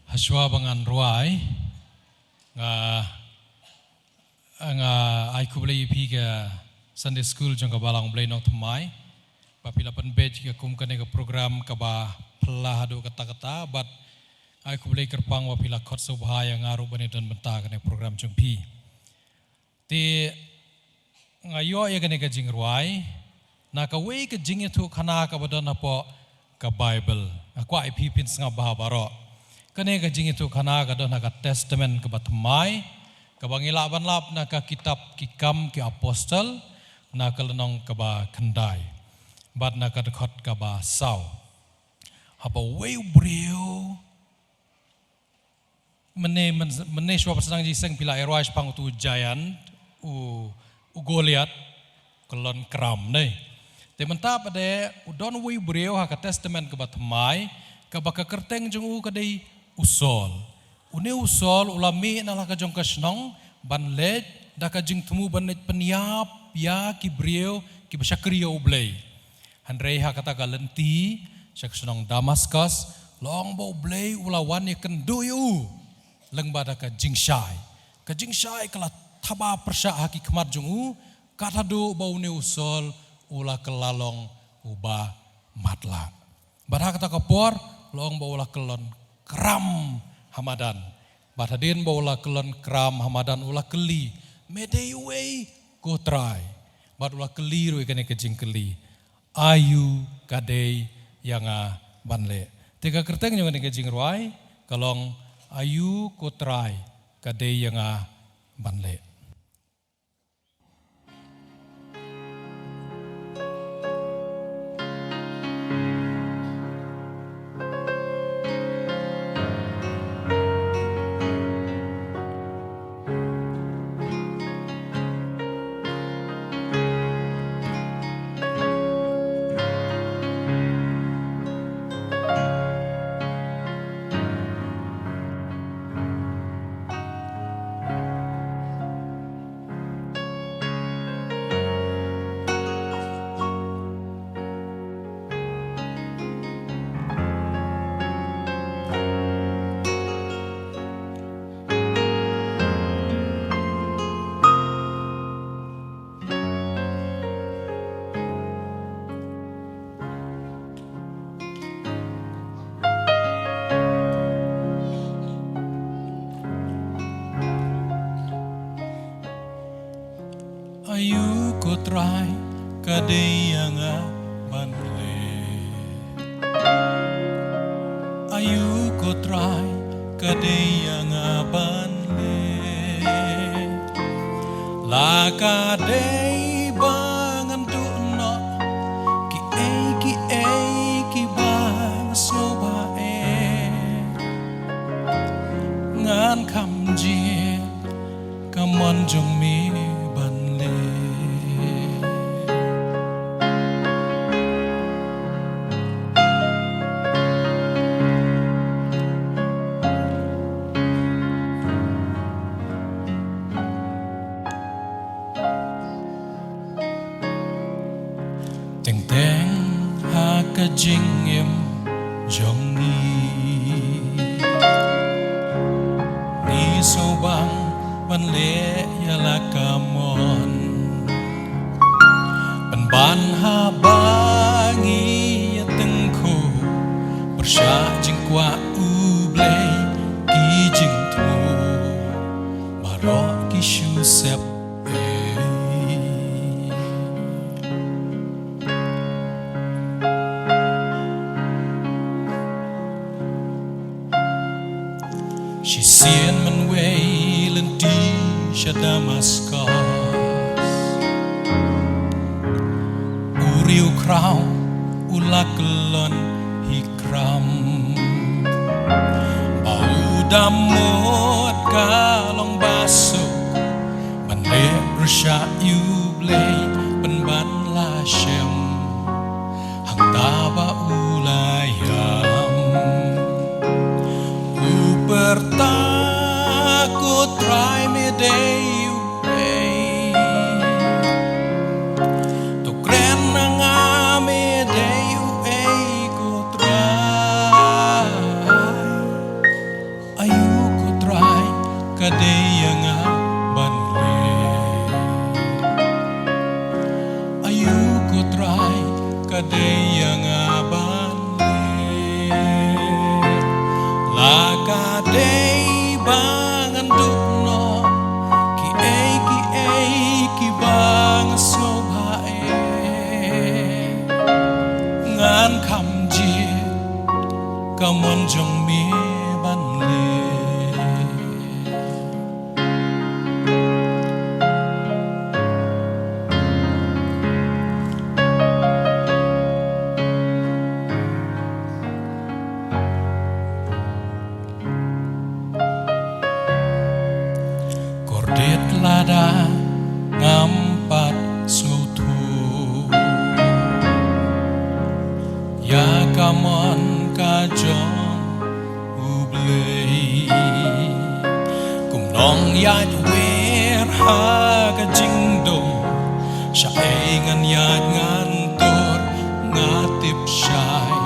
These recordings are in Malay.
Haswa bangan ruai nga ai kublai pi ke Sunday school jang ka balang blai nok thmai papila pan batch ka kum kane ka program ka ba phla hadu kata but ai kublai kerpang papila khot so bhaya ngaru bane dan benta kane program jang pi ti ngayo ya kane ka jing ruai na ka we ka jing itu khana ka badan apo ka Bible akwa ai pi pin snga ba baro kane ka jing itu khana ka don ka testament ka batmai ka bangilaban lap na ka kitab kikam ki apostle na ka lenong ka ba khandai bat na ka khot ka ba sau haba we brio mene shwa pasang ji seng pila erwais pang tu giant u Goliat kelon kram nei te menta pade u don we brio ha ka testament ka batmai ka ba ka kerteng jung u ka dei usol une usol ulami na la ka jong kasnong ban lej da ka jing tumu ban lej peniap ya ki brio ki basakriyo blay handrei ha kata ka lenti saksnong Damascus long bo blay ulawan ye kenduyu leng bada ka jingshai kala thaba persha ha ki khmat jung u kathadu bau ne usol ula kelalong uba matla badha kata ka por long bo ula kelon kram hamadan bathadin bola kelon kram hamadan ula keli medeiwe go try bad ula keli ru kene kejing keli ayu kadei yanga banle tiga kerteng yang kene kejing ruai kalong ayu ko try kadei yanga banle. Ayu ko try kadei yanga banle ayu ko try kadei yanga banle la kadei bangan tu no ki ba so ba ngan kam ji kamon jong mi teng ha ka jing em jong ni so bang ban le ya la kamon ban ha bangi ya teng ko persha jing kwa u blay ki jing tu baro ki shu sep She seen man way lenti sha Damascus Uriu krau ulakelon hikram Bau damot kalong baso Ban le bersya yublay Ban la shem Hang taba ulayam Bertakut try me day to kren nga me day ko try kadeyanga banle ayuko try kadeyanga banle la kadey bangan dukno ki bang sobhae ngan khamji kamon jong mi banle kordet lada ngampat sutu ya kamon kajong ublei kumnong ya wer ha ka jingdom sya ngan yat ngan tor ngatip syai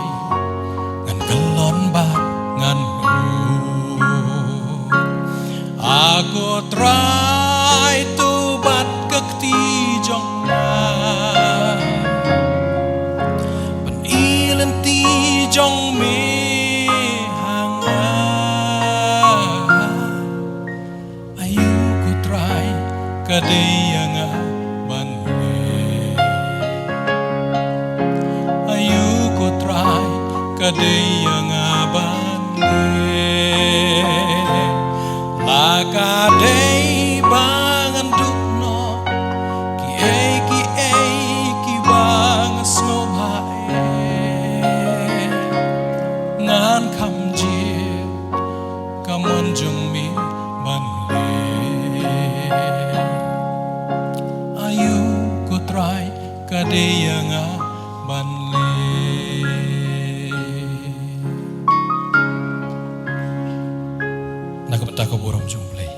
ngan kelon bat ngan aku try tu bat kekti jong na pen ilen ti jong me hanga ayu ku try kadeyanga banle ayu ku try kadeyanga banle la kadey bangan dukno ki bang snobhae ngan khamji kamon jung mi banle ayu ko try kadeyanga banle nakapta ko burong jumplay